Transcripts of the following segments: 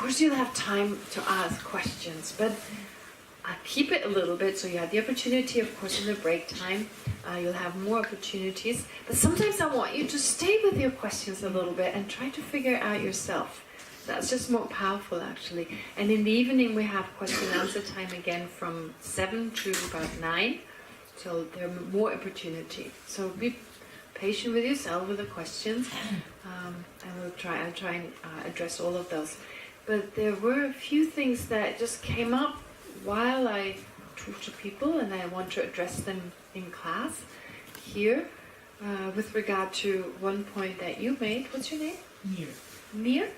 course you'll have time to ask questions, but keep it a little bit, so you have the opportunity, of course, in the break time. You'll have more opportunities, but sometimes I want you to stay with your questions a little bit and try to figure it out yourself. That's just more powerful, actually. And in the evening we have question and answer time again from 7 to about 9, so there are more opportunity. So be patient with yourself with the questions, and I'll try and address all of those. But there were a few things that just came up while I talk to people, and I want to address them in class here, with regard to one point that you made. What's your name? Nir. Nir?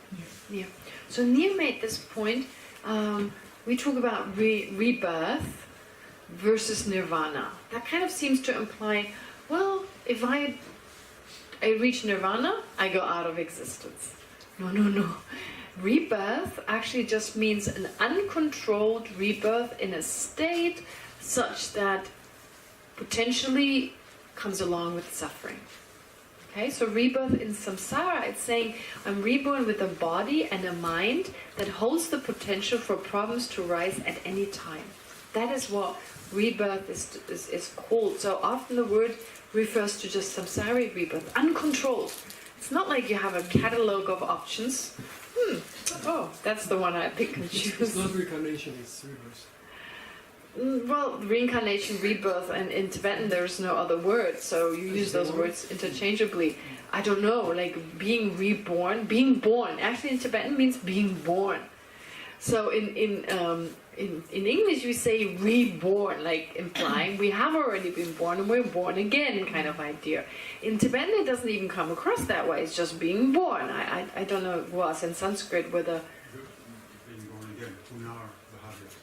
Nir. So Nir made this point. We talk about rebirth versus nirvana. That kind of seems to imply, well, if I reach nirvana, I go out of existence. No. Rebirth actually just means an uncontrolled rebirth in a state such that potentially comes along with suffering. Okay, so rebirth in samsara, it's saying I'm reborn with a body and a mind that holds the potential for problems to rise at any time. That is what rebirth is called. So often the word refers to just samsaric rebirth, uncontrolled. It's not like you have a catalogue of options. Oh, that's the one I pick and choose. It's not reincarnation, it's rebirth. Well, reincarnation, rebirth, and in Tibetan there's no other word, so you use those words interchangeably. I don't know, like being reborn, being born. Actually in Tibetan means being born. So in English we say reborn, like implying we have already been born and we're born again kind of idea. In Tibetan it doesn't even come across that way, it's just being born. I don't know what was in Sanskrit whether... Being born again, punar,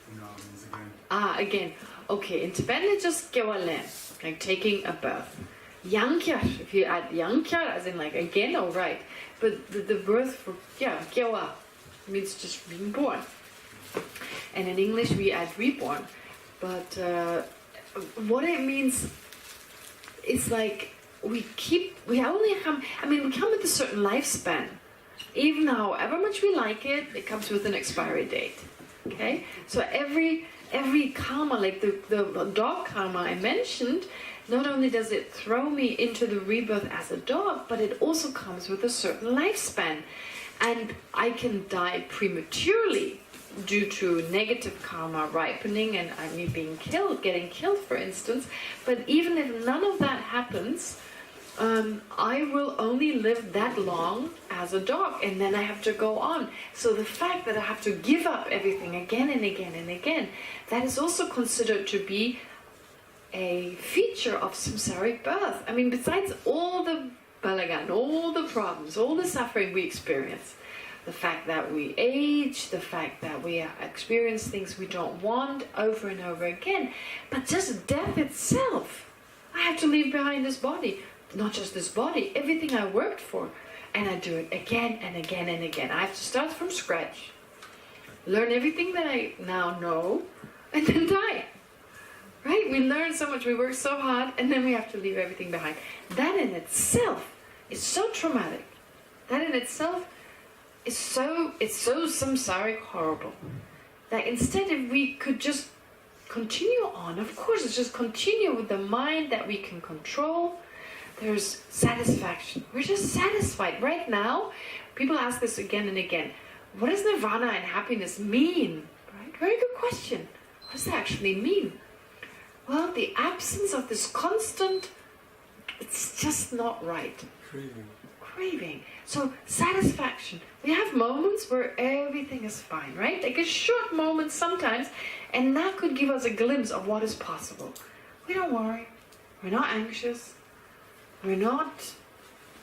punar means again. Again. Okay, in Tibetan it's just gewalen, like taking a birth. Yankyar, if you add yankyar, as in like again, all right. But the birth for, gewa, means just being born. And in English we add reborn. But what it means is like we come with a certain lifespan. Even however much we like it, it comes with an expiry date. Okay? So every karma, like the dog karma I mentioned, not only does it throw me into the rebirth as a dog, but it also comes with a certain lifespan. And I can die prematurely due to negative karma ripening and me being killed, getting killed for instance. But even if none of that happens, I will only live that long as a dog, and then I have to go on. So the fact that I have to give up everything again and again and again, that is also considered to be a feature of samsaric birth. I mean, besides all the balagan, all the problems, all the suffering we experience, the fact that we age, the fact that we experience things we don't want over and over again, but just death itself. I have to leave behind this body. Not just this body, everything I worked for. And I do it again and again and again. I have to start from scratch, learn everything that I now know, and then die. Right? We learn so much, we work so hard, and then we have to leave everything behind. That in itself is so traumatic. That in itself is so samsaric horrible. That instead if we could just continue on, of course, it's just continue with the mind that we can control. There's satisfaction. We're just satisfied. Right now, people ask this again and again. What does nirvana and happiness mean? Right? Very good question. What does that actually mean? Well, the absence of this constant, it's just not right. Craving. So, satisfaction. We have moments where everything is fine, right? Like a short moment sometimes, and that could give us a glimpse of what is possible. We don't worry. We're not anxious. We're not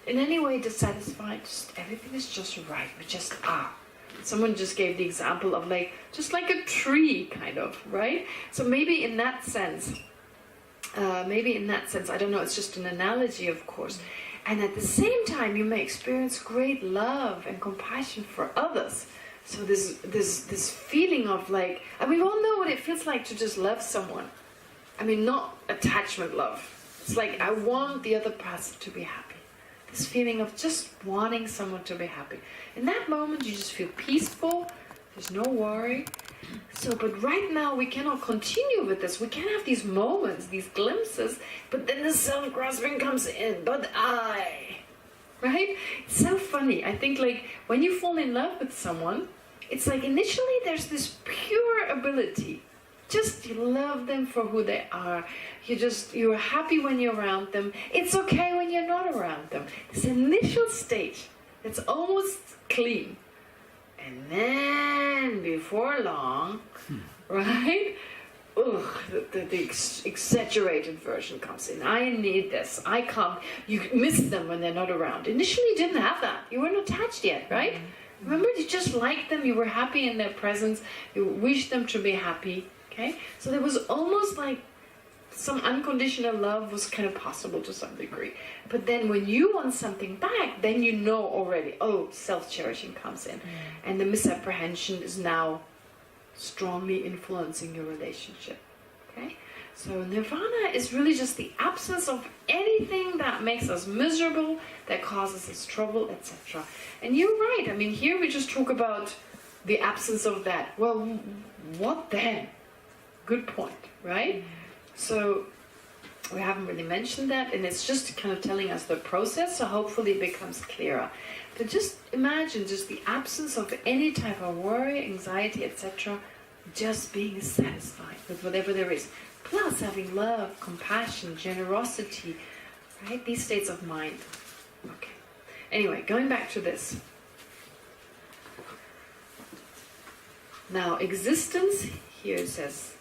in any way dissatisfied. Just everything is just right. We just are. Someone just gave the example of just like a tree, kind of, right? So maybe in that sense, I don't know, it's just an analogy, of course. And at the same time, you may experience great love and compassion for others. So this feeling of and we all know what it feels like to just love someone. I mean, not attachment love. It's like, I want the other person to be happy. This feeling of just wanting someone to be happy. In that moment, you just feel peaceful, There's no worry. So, but right now we cannot continue with this. We can have these moments, these glimpses, but then the self-grasping comes in. But I, right? It's so funny. I think like when you fall in love with someone, it's like initially there's this pure ability. Just you love them for who they are. You're happy when you're around them. It's okay when you're not around them. This initial stage, it's almost clean. And then, before long, right? Ugh, the exaggerated version comes in. I need this. I can't. You miss them when they're not around. Initially, you didn't have that. You weren't attached yet, right? Mm-hmm. Remember, you just liked them. You were happy in their presence. You wished them to be happy. Okay? So there was almost like some unconditional love was kind of possible to some degree. But then when you want something back, then you know already, oh, self-cherishing comes in. And the misapprehension is now strongly influencing your relationship. Okay? So Nirvana is really just the absence of anything that makes us miserable, that causes us trouble, etc. And you're right, I mean, here we just talk about the absence of that. Well, what then? Good point, right? So we haven't really mentioned that, and it's just kind of telling us the process, so hopefully it becomes clearer. But just imagine just the absence of any type of worry, anxiety, etc., just being satisfied with whatever there is. Plus having love, compassion, generosity, right? These states of mind. Okay. Anyway, going back to this. Now, existence, here it says,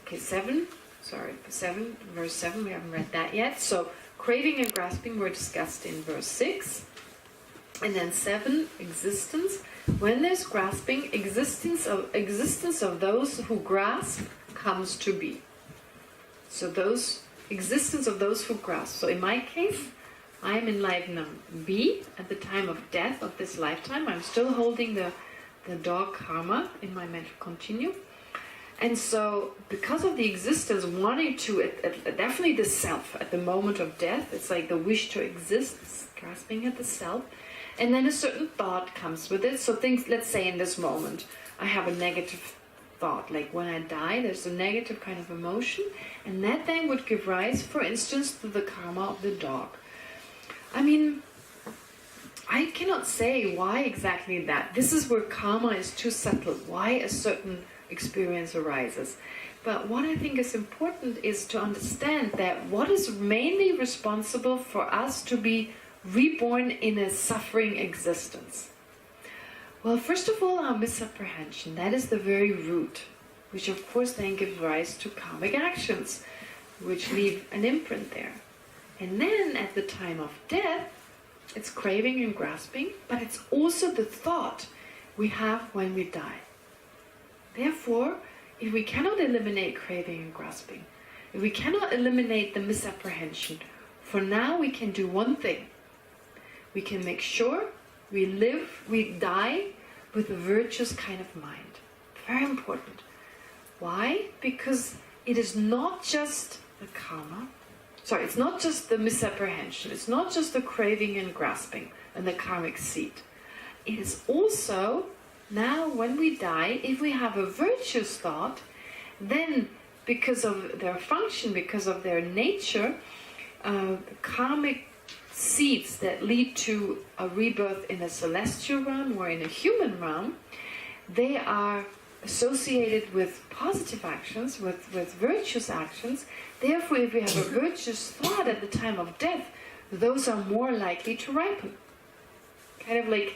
okay, verse 7, we haven't read that yet. So, craving and grasping were discussed in verse 6. And then 7, existence. When there's grasping, existence of those who grasp comes to be. So existence of those who grasp. So in my case, I am in life number B at the time of death of this lifetime. I'm still holding the dog karma in my mental continuum. And so, because of the existence, wanting to, definitely the self at the moment of death, it's like the wish to exist, grasping at the self, and then a certain thought comes with it. So things, let's say in this moment, I have a negative thought, like when I die, there's a negative kind of emotion, and that then would give rise, for instance, to the karma of the dog. I mean, I cannot say why exactly that. This is where karma is too subtle, why a certain experience arises. But what I think is important is to understand that what is mainly responsible for us to be reborn in a suffering existence. Well, first of all, our misapprehension, that is the very root, which of course then gives rise to karmic actions, which leave an imprint there. And then at the time of death, it's craving and grasping, but it's also the thought we have when we die. Therefore, if we cannot eliminate craving and grasping, if we cannot eliminate the misapprehension, for now we can do one thing. We can make sure we die with a virtuous kind of mind. Very important. Why? Because it is not just the karma, it's not just the misapprehension, it's not just the craving and grasping and the karmic seed. It is also, now when we die, if we have a virtuous thought, then because of their function, because of their nature, karmic seeds that lead to a rebirth in a celestial realm or in a human realm, they are associated with positive actions, with virtuous actions. Therefore, if we have a virtuous thought at the time of death, those are more likely to ripen. Kind of like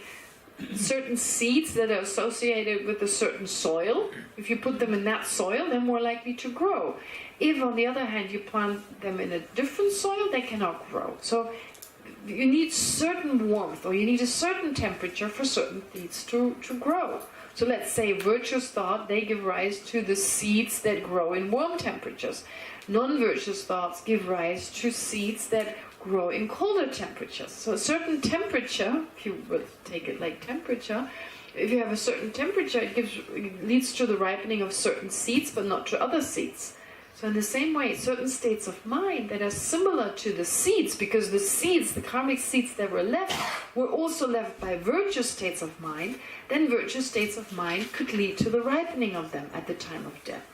certain seeds that are associated with a certain soil. If you put them in that soil, they're more likely to grow. If, on the other hand, you plant them in a different soil, they cannot grow. So you need certain warmth, or you need a certain temperature for certain seeds to grow. So let's say virtuous thought, they give rise to the seeds that grow in warm temperatures. Non-virtuous thoughts give rise to seeds that grow in colder temperatures. So a certain temperature, if you would take it like temperature, if you have a certain temperature, it leads to the ripening of certain seeds, but not to other seeds. So in the same way, certain states of mind that are similar to the seeds, because the seeds, the karmic seeds that were left, were also left by virtuous states of mind, then virtuous states of mind could lead to the ripening of them at the time of death.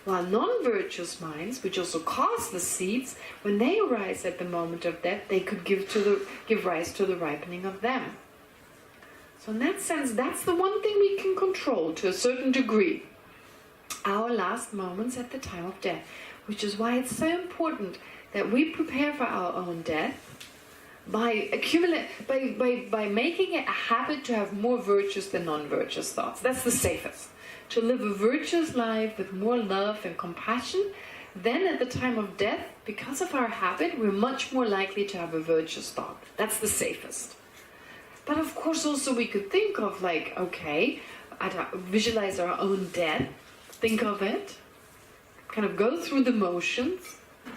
While non-virtuous minds, which also cause the seeds, when they arise at the moment of death, they could give rise to the ripening of them. So in that sense, that's the one thing we can control to a certain degree. Our last moments at the time of death, which is why it's so important that we prepare for our own death by making it a habit to have more virtuous than non-virtuous thoughts. That's the safest. To live a virtuous life with more love and compassion, then at the time of death, because of our habit, we're much more likely to have a virtuous thought. That's the safest. But of course also we could think of like, okay, visualize our own death, think of it, kind of go through the motions,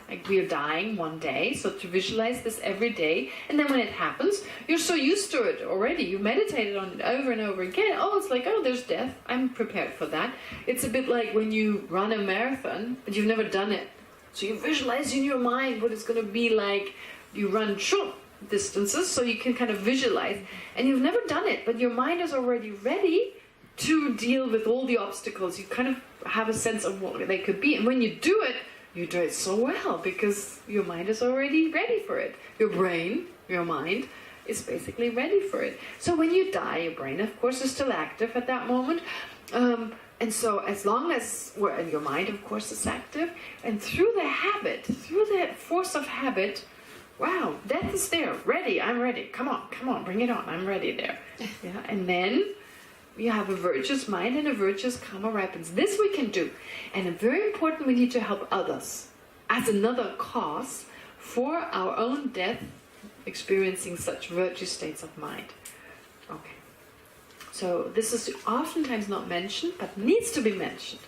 like we are dying one day, so to visualize this every day, and then when it happens, you're so used to it already, you meditated on it over and over again, it's like, there's death, I'm prepared for that. It's a bit like when you run a marathon, but you've never done it. So you visualize in your mind what it's going to be like. You run short distances, so you can kind of visualize, and you've never done it, but your mind is already ready to deal with all the obstacles. You kind of have a sense of what they could be, and when you do it so well because your mind is already ready for it. Your brain, your mind, is basically ready for it. So when you die, your brain, of course, is still active at that moment. And so as long as, and your mind, of course, is active, and through the habit, through that force of habit, wow, death is there, ready, I'm ready, come on, bring it on, I'm ready there. Yeah, and then you have a virtuous mind and a virtuous karma ripens. This we can do. And very important, we need to help others as another cause for our own death, experiencing such virtuous states of mind. Okay. So this is oftentimes not mentioned, but needs to be mentioned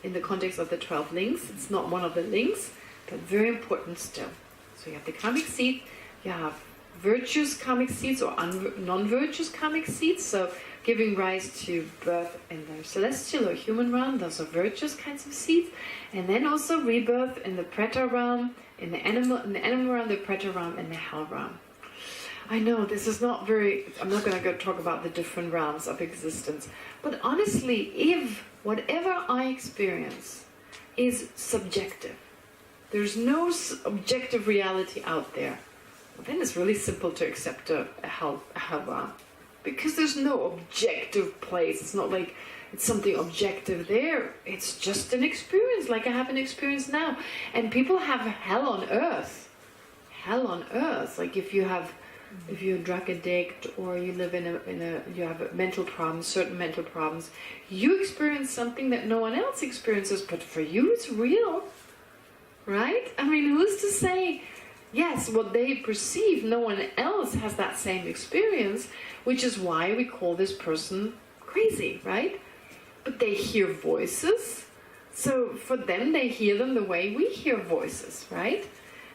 in the context of the 12 links. It's not one of the links, but very important still. So you have the karmic seed, you have virtuous karmic seeds or non-virtuous karmic seeds, so giving rise to birth in the celestial or human realm, those are virtuous kinds of seeds, and then also rebirth in the preta realm, in the animal realm, the preta realm, and the hell realm. I know this is not very, I'm not going to go talk about the different realms of existence, but honestly, if whatever I experience is subjective, there's no objective reality out there, then it's really simple to accept a hell realm. Because there's no objective place. It's not like it's something objective there. It's just an experience, like I have an experience now. And people have hell on earth. Hell on earth. Like if you're a drug addict, or you live you have mental problems, certain mental problems, you experience something that no one else experiences, but for you it's real. Right? I mean, who's to say, yes, what they perceive, no one else has that same experience, which is why we call this person crazy, right? But they hear voices, so for them, they hear them the way we hear voices, right?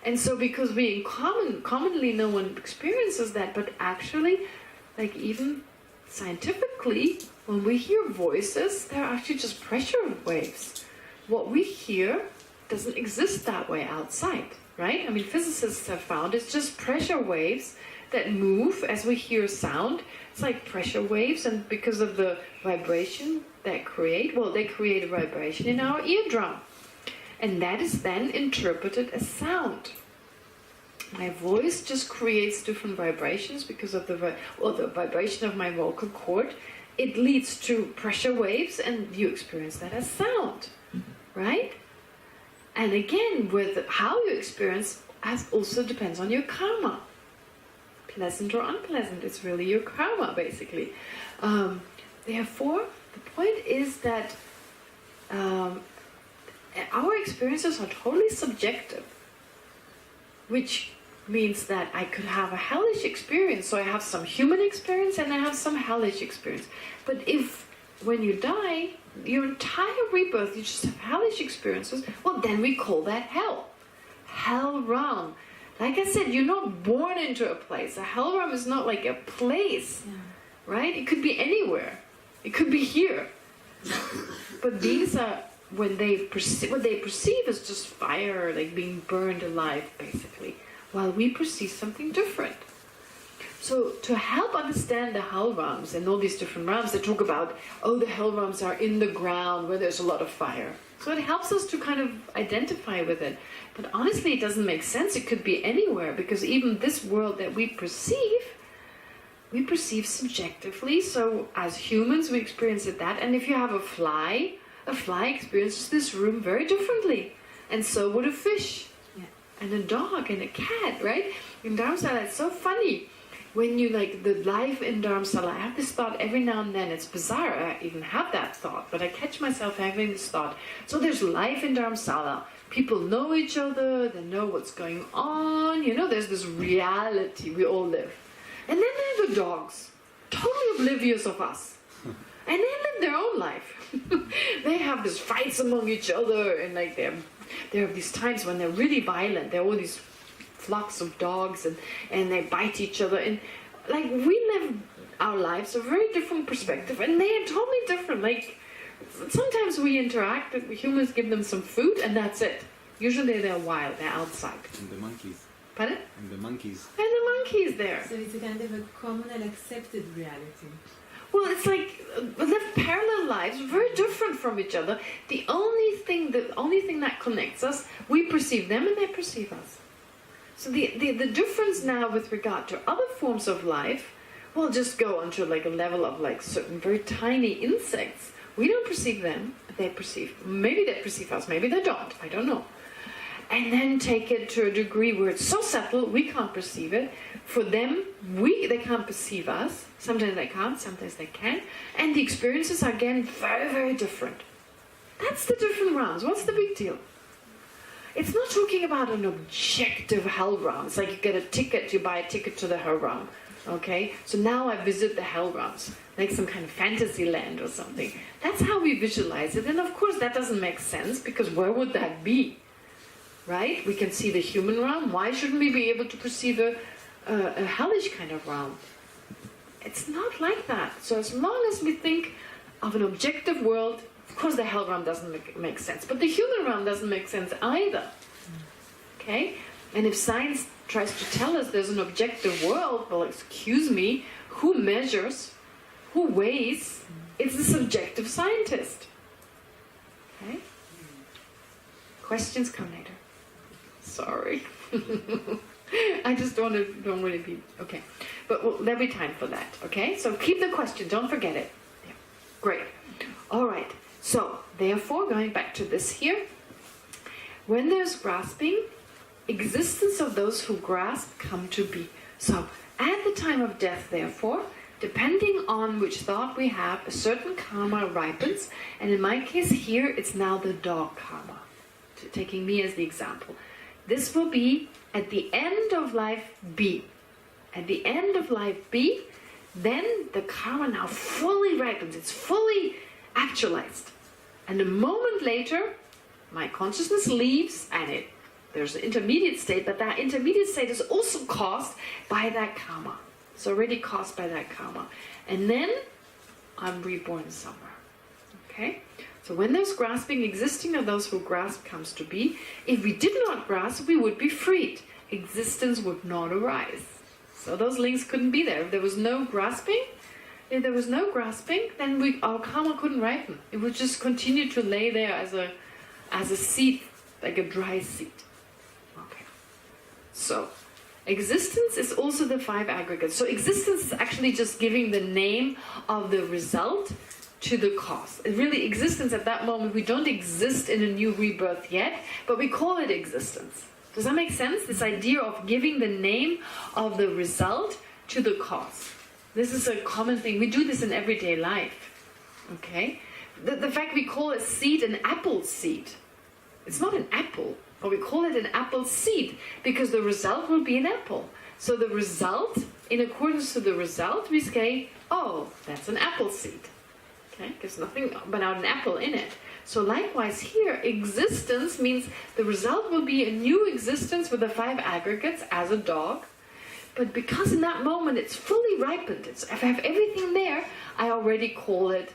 And so because we commonly no one experiences that, but actually, like even scientifically, when we hear voices, they're actually just pressure waves. What we hear doesn't exist that way outside, right? I mean, physicists have found it's just pressure waves that move as we hear sound. It's like pressure waves, and because of the vibration they create a vibration in our eardrum. And that is then interpreted as sound. My voice just creates different vibrations because of the vibration of my vocal cord. It leads to pressure waves, and you experience that as sound, right? And again, with how you experience also depends on your karma. Pleasant or unpleasant, it's really your karma, basically. Therefore, the point is that our experiences are totally subjective, which means that I could have a hellish experience. So I have some human experience and I have some hellish experience. But if, when you die, your entire rebirth, you just have hellish experiences, well, then we call that hell. Hell realm. Like I said, you're not born into a place. A hell realm is not like a place, right? It could be anywhere. It could be here. But these are when what they perceive is just fire, like being burned alive, basically, while we perceive something different. So to help understand the hell realms and all these different realms, they talk about, oh, the hell realms are in the ground where there's a lot of fire. So it helps us to kind of identify with it. But honestly, it doesn't make sense. It could be anywhere, because even this world that we perceive subjectively. So as humans, we experience it that. And if you have a fly experiences this room very differently. And so would a fish, and a dog, and a cat, right? In Dharamsala, it's so funny. When you, like, the life in Dharamsala, I have this thought every now and then. It's bizarre I even have that thought, but I catch myself having this thought. So there's life in Dharamsala. People know each other, they know what's going on, there's this reality we all live. And then there are the dogs, totally oblivious of us. And they live their own life. They have these fights among each other, and like there are these times when they're really violent. There are all these flocks of dogs, and they bite each other. And like, we live our lives a very different perspective, and they are totally different. Like, sometimes we interact, humans give them some food, and that's it. Usually they're wild, they're outside. And the monkeys. Pardon? And the monkeys. And the monkeys there. So it's a kind of a common and accepted reality. Well, it's like we live parallel lives, very different from each other. The only thing that connects us, we perceive them and they perceive us. So the difference now with regard to other forms of life, will just go onto like a level of like certain very tiny insects. We don't perceive them, they perceive. Maybe they perceive us, maybe they don't. I don't know. And then take it to a degree where it's so subtle we can't perceive it. For them, they can't perceive us. Sometimes they can't, sometimes they can. And the experiences are again very, very different. That's the different realms. What's the big deal? It's not talking about an objective hell realm. It's like you get a ticket, you buy a ticket to the hell realm. Okay? So now I visit the hell realms, like some kind of fantasy land or something. That's how we visualize it. And of course that doesn't make sense, because where would that be? Right? We can see the human realm. Why shouldn't we be able to perceive a hellish kind of realm? It's not like that. So as long as we think of an objective world, of course the hell realm doesn't make sense. But the human realm doesn't make sense either. Okay? And if science tries to tell us there's an objective world, well, excuse me, who measures? Who weighs? It's the subjective scientist. Okay? Questions come later. Sorry. I just don't want to be... Okay. But there'll be time for that. Okay? So keep the question. Don't forget it. Yeah. Great. All right. So, therefore, going back to this here, when there's grasping, existence of those who grasp come to be. So, at the time of death, therefore, depending on which thought we have, a certain karma ripens. And in my case here, it's now the dog karma. Taking me as the example. This will be at the end of life B. At the end of life B, then the karma now fully ripens. It's fully actualized. And a moment later, my consciousness leaves, and there's an intermediate state, but that intermediate state is also caused by that karma. It's already caused by that karma. And then I'm reborn somewhere. Okay? So when there's grasping, existing of those who grasp comes to be. If we did not grasp, we would be freed. Existence would not arise. So those links couldn't be there. If there was no grasping, then our karma couldn't ripen. It would just continue to lay there as a seed, like a dry seed. Okay. So existence is also the 5 aggregates. So existence is actually just giving the name of the result to the cause. Really, existence at that moment, we don't exist in a new rebirth yet, but we call it existence. Does that make sense? This idea of giving the name of the result to the cause. This is a common thing. We do this in everyday life. Okay? The fact we call a seed an apple seed. It's not an apple, but we call it an apple seed because the result will be an apple. So the result, in accordance to the result, we say, oh, that's an apple seed. Okay? There's nothing but an apple in it. So likewise here, existence means the result will be a new existence with the 5 aggregates as a dog. But because in that moment it's fully ripened, if I have everything there, I already call it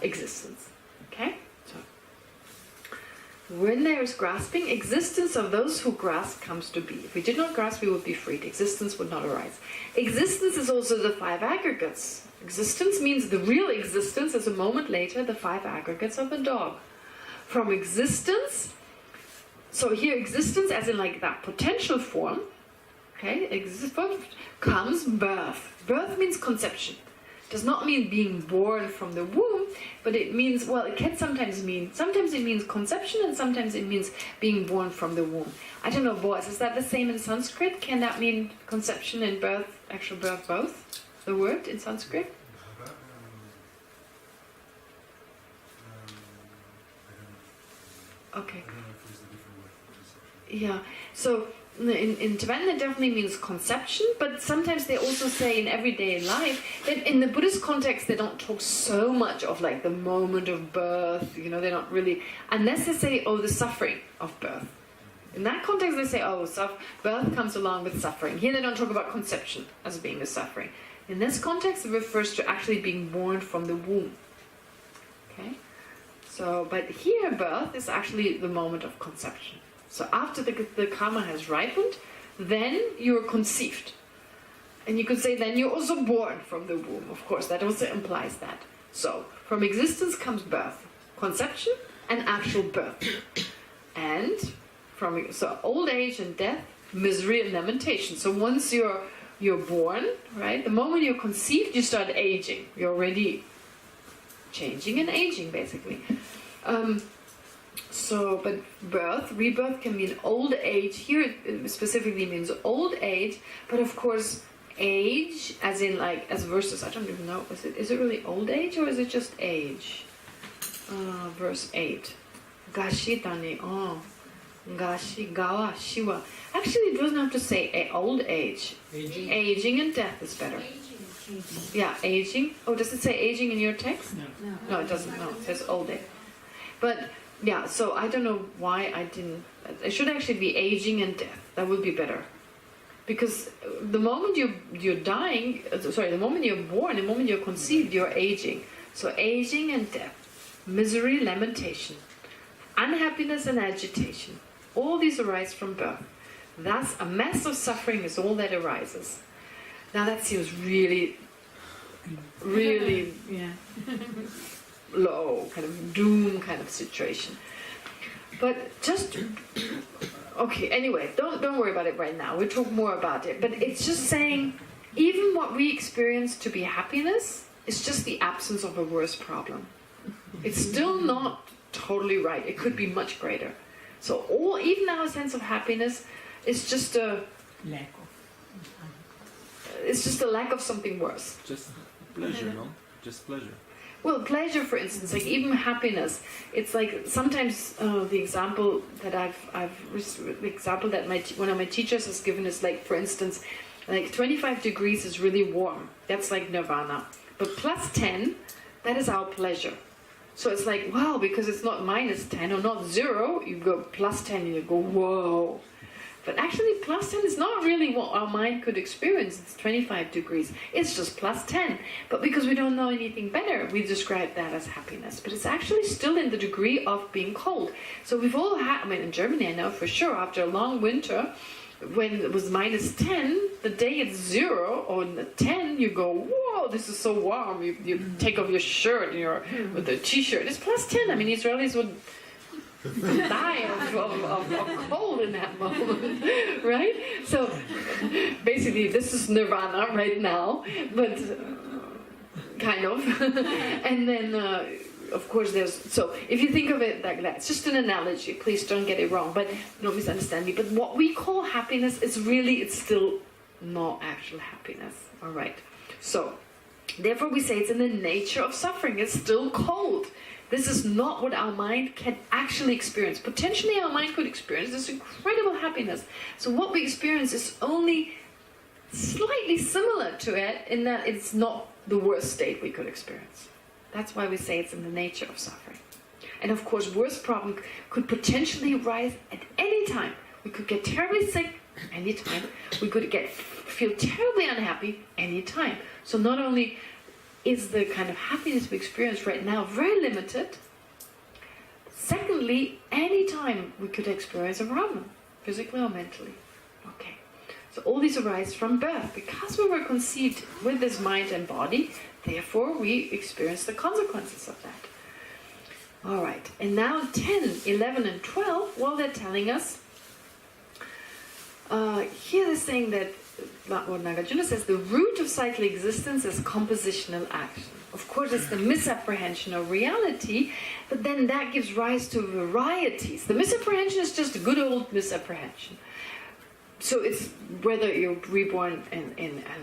existence. Okay? So, when there is grasping, existence of those who grasp comes to be. If we did not grasp, we would be freed. Existence would not arise. Existence is also the five aggregates. Existence means the real existence is a moment later the five aggregates of a dog. From existence, so here existence as in like that potential form, okay, comes birth. Birth means conception. Does not mean being born from the womb, but it means, well, it can sometimes it means conception and sometimes it means being born from the womb. I don't know, boys, is that the same in Sanskrit? Can that mean conception and birth, actual birth both? The word in Sanskrit? Okay. Yeah, so in Tibetan it definitely means conception, but sometimes they also say in everyday life that in the Buddhist context they don't talk so much of like the moment of birth, you know, they're not really, unless they say, oh, the suffering of birth. In that context they say, oh, birth comes along with suffering. Here they don't talk about conception as being the suffering. In this context it refers to actually being born from the womb. Okay? So, but here birth is actually the moment of conception. So after the karma has ripened, then you're conceived. And you could say then you're also born from the womb, of course, that also implies that. So, from existence comes birth, conception and actual birth. And so old age and death, misery and lamentation. So once you're born, right, the moment you're conceived, you start aging. You're already changing and aging, basically. But rebirth can mean old age. Here it specifically means old age, but of course age, as in like, as verses, I don't even know, is it really old age or is it just age? Verse 8. Gashi tani, gashi gawa shiwa. Actually it doesn't have to say old age. Aging and death is better. Yeah, aging. Oh, does it say aging in your text? No, it doesn't. No, it says old age. But yeah, so I don't know why I didn't. It should actually be aging and death. That would be better, because the moment you're dying, the moment you're born, the moment you're conceived, you're aging. So aging and death, misery, lamentation, unhappiness and agitation. All these arise from birth. Thus, a mass of suffering is all that arises. Now that seems really, really low, kind of doom kind of situation. But just, okay, anyway, don't worry about it right now. We'll talk more about it. But it's just saying, even what we experience to be happiness is just the absence of a worse problem. It's still not totally right. It could be much greater. So even our sense of happiness is just a lack of. It's just a lack of something worse. Just pleasure, no? Just pleasure. Well, pleasure, for instance, like even happiness. It's like sometimes the example that one of my teachers has given is like, for instance, like 25 degrees is really warm. That's like Nirvana. But plus 10, that is our pleasure. So it's like, wow, because it's not minus 10 or not 0, you go plus 10 and you go, whoa. But actually plus 10 is not really what our mind could experience. It's 25 degrees. It's just plus 10. But because we don't know anything better, we describe that as happiness. But it's actually still in the degree of being cold. So we've all had, I mean, in Germany I know for sure, after a long winter, when it was minus 10, the day it's 0 or 10, you go, whoa, this is so warm. You take off your shirt and with the t-shirt. It's plus 10. I mean, Israelis would die of cold in that moment, right? So basically this is Nirvana right now, but kind of. And then of course so if you think of it like that, it's just an analogy, please don't get it wrong, but don't misunderstand me. But what we call happiness is really, it's still not actual happiness. All right, so therefore we say it's in the nature of suffering. It's still cold. This is not what our mind can actually experience. Potentially our mind could experience this incredible happiness. So what we experience is only slightly similar to it in that it's not the worst state we could experience. That's why we say it's in the nature of suffering. And of course, worst problem could potentially arise at any time. We could get terribly sick any time. We could feel terribly unhappy any time. So not only is the kind of happiness we experience right now very limited, Secondly, anytime we could experience a problem, physically or mentally. Okay. So all these arise from birth. Because we were conceived with this mind and body, therefore we experience the consequences of that. Alright, and now 10, 11 and 12, well, they're telling us, here they're saying that, what Nagarjuna says, the root of cyclic existence is compositional action. Of course, it's the misapprehension of reality, but then that gives rise to varieties. The misapprehension is just a good old misapprehension. So it's whether you're reborn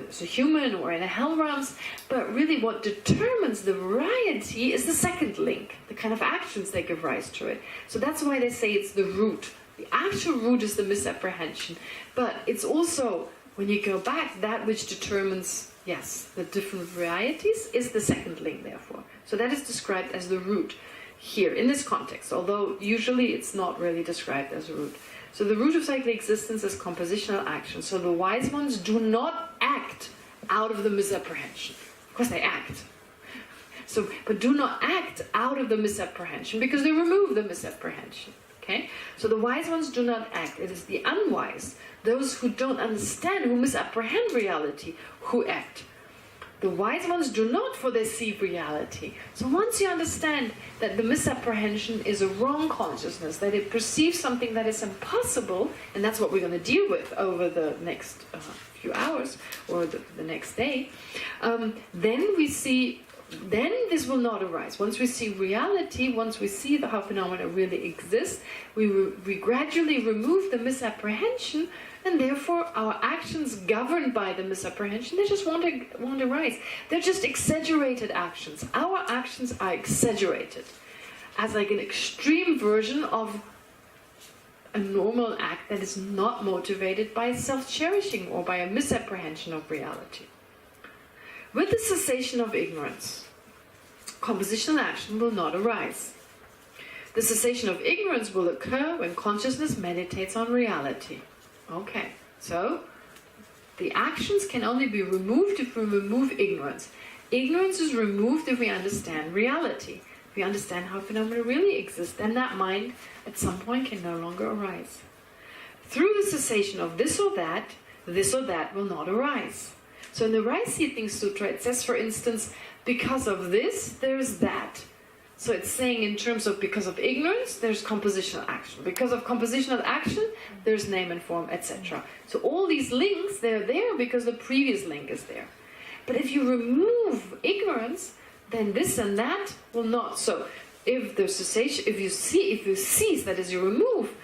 as a human or in a hell realms, but really what determines the variety is the second link, the kind of actions that give rise to it. So that's why they say it's the root. The actual root is the misapprehension, but it's also, when you go back, that which determines, yes, the different varieties is the second link, therefore. So that is described as the root here, in this context, although usually it's not really described as a root. So the root of cyclic existence is compositional action. So the wise ones do not act out of the misapprehension. Of course they act. So, but do not act out of the misapprehension because they remove the misapprehension. Okay? So the wise ones do not act. It is the unwise, those who don't understand, who misapprehend reality, who act. The wise ones do not, for they see reality. So once you understand that the misapprehension is a wrong consciousness, that it perceives something that is impossible, and that's what we're going to deal with over the next few hours, or the next day, then we see, then this will not arise. Once we see reality, once we see how phenomena really exist, we gradually remove the misapprehension, and therefore our actions governed by the misapprehension, they just won't arise. They're just exaggerated actions. Our actions are exaggerated as like an extreme version of a normal act that is not motivated by self-cherishing or by a misapprehension of reality. With the cessation of ignorance, compositional action will not arise. The cessation of ignorance will occur when consciousness meditates on reality. Okay, so the actions can only be removed if we remove ignorance. Ignorance is removed if we understand reality. If we understand how phenomena really exist, then that mind at some point can no longer arise. Through the cessation of this or that will not arise. So in the Right-Seating Sutra it says, for instance, because of this, there's that. So it's saying in terms of because of ignorance, there's compositional action. Because of compositional action, there's name and form, etc. So all these links, they're there because the previous link is there. But if you remove ignorance, then this and that will not. So if there's cessation, if you cease, that is, you remove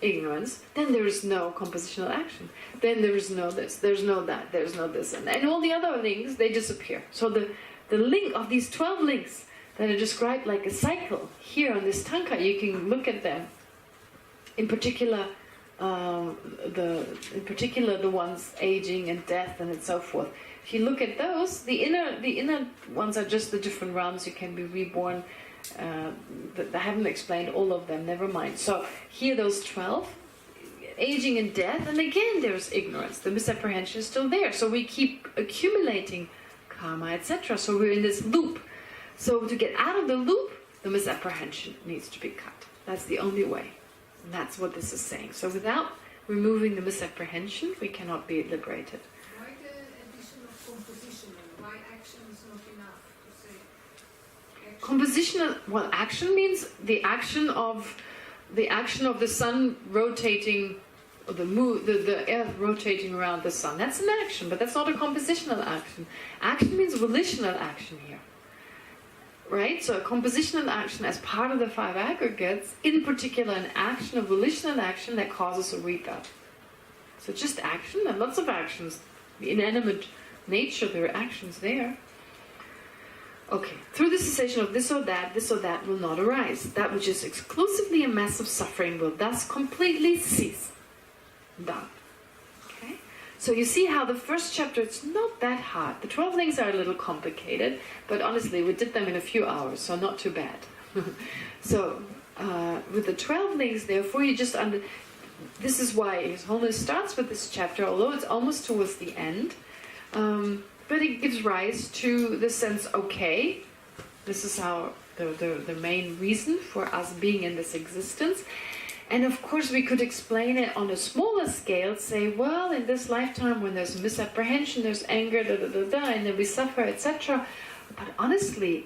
ignorance, then there is no compositional action. Then there is no this, there's no that, there's no this, and all the other links, they disappear. So the link of these 12 links that are described like a cycle here on this tanka, you can look at them. In particular, the ones aging and death and so forth. If you look at those, the inner ones are just the different realms. You can be reborn. I haven't explained all of them. Never mind. So here, those 12, aging and death, and again there's ignorance. The misapprehension is still there. So we keep accumulating karma, etc. So we're in this loop. So to get out of the loop, the misapprehension needs to be cut. That's the only way. And that's what this is saying. So without removing the misapprehension, we cannot be liberated. Why the addition of composition? Why action is not enough to say action? Compositional, well, action means the action of the sun rotating, or the earth rotating around the sun. That's an action, but that's not a compositional action. Action means volitional action here. Right? So a compositional action as part of the 5 aggregates, in particular an action, a volitional action that causes a rebirth. So just action, and lots of actions. The inanimate nature, there are actions there. Okay, through the cessation of this or that will not arise. That which is exclusively a mass of suffering will thus completely cease. Done. Okay? So you see how the first chapter, it's not that hard. The 12 links are a little complicated, but honestly, we did them in a few hours, so not too bad. So, with the 12 links, therefore, you just this is why His Holiness starts with this chapter, although it's almost towards the end. But it gives rise to the sense, okay, this is how the main reason for us being in this existence. And of course we could explain it on a smaller scale, say, well, in this lifetime when there's misapprehension, there's anger, and then we suffer, etc. But honestly,